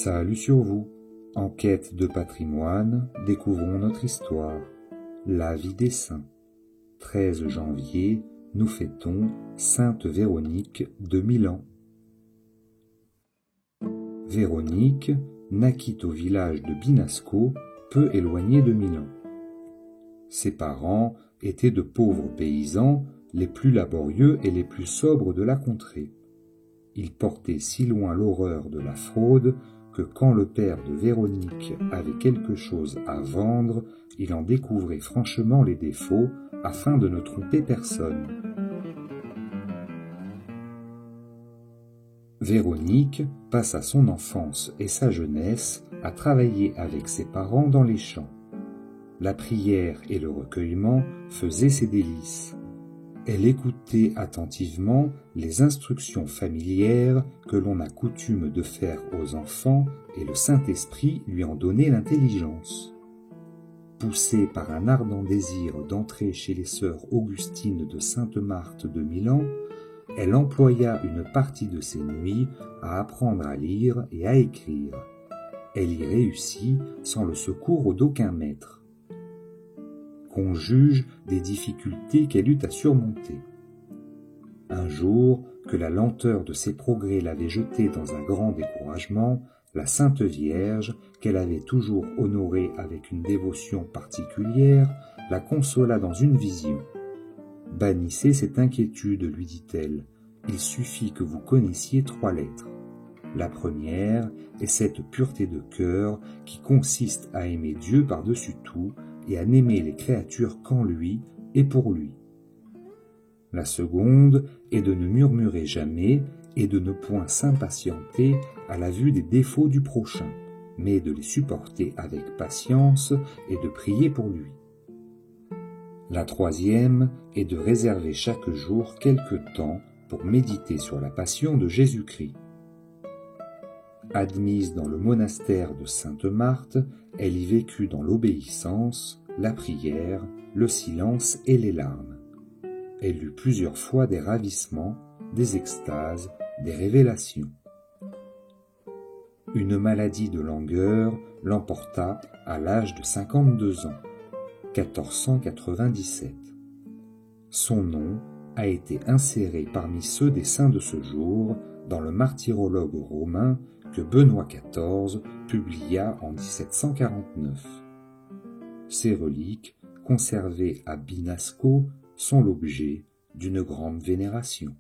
Salut sur vous. En quête de patrimoine, découvrons notre histoire. La vie des saints. 13 janvier, nous fêtons Sainte Véronique de Milan. Véronique naquit au village de Binasco, peu éloigné de Milan. Ses parents étaient de pauvres paysans, les plus laborieux et les plus sobres de la contrée. Ils portaient si loin l'horreur de la fraude que quand le père de Véronique avait quelque chose à vendre, il en découvrait franchement les défauts afin de ne tromper personne. Véronique passa son enfance et sa jeunesse à travailler avec ses parents dans les champs. La prière et le recueillement faisaient ses délices. Elle écoutait attentivement les instructions familières que l'on a coutume de faire aux enfants et le Saint-Esprit lui en donnait l'intelligence. Poussée par un ardent désir d'entrer chez les sœurs Augustines de Sainte-Marthe de Milan, elle employa une partie de ses nuits à apprendre à lire et à écrire. Elle y réussit sans le secours d'aucun maître. Qu'on juge des difficultés qu'elle eut à surmonter. Un jour, que la lenteur de ses progrès l'avait jetée dans un grand découragement, la Sainte Vierge, qu'elle avait toujours honorée avec une dévotion particulière, la consola dans une vision. « Bannissez cette inquiétude, lui dit-elle, il suffit que vous connaissiez 3 lettres. La première est cette pureté de cœur qui consiste à aimer Dieu par-dessus tout et à n'aimer les créatures qu'en lui et pour lui. La seconde est de ne murmurer jamais et de ne point s'impatienter à la vue des défauts du prochain, mais de les supporter avec patience et de prier pour lui. La troisième est de réserver chaque jour quelque temps pour méditer sur la passion de Jésus-Christ. Admise dans le monastère de Sainte-Marthe, elle y vécut dans l'obéissance, la prière, le silence et les larmes. Elle eut plusieurs fois des ravissements, des extases, des révélations. Une maladie de langueur l'emporta à l'âge de 52 ans, 1497. Son nom a été inséré parmi ceux des saints de ce jour dans le martyrologe romain que Benoît XIV publia en 1749. Ces reliques, conservées à Binasco, sont l'objet d'une grande vénération.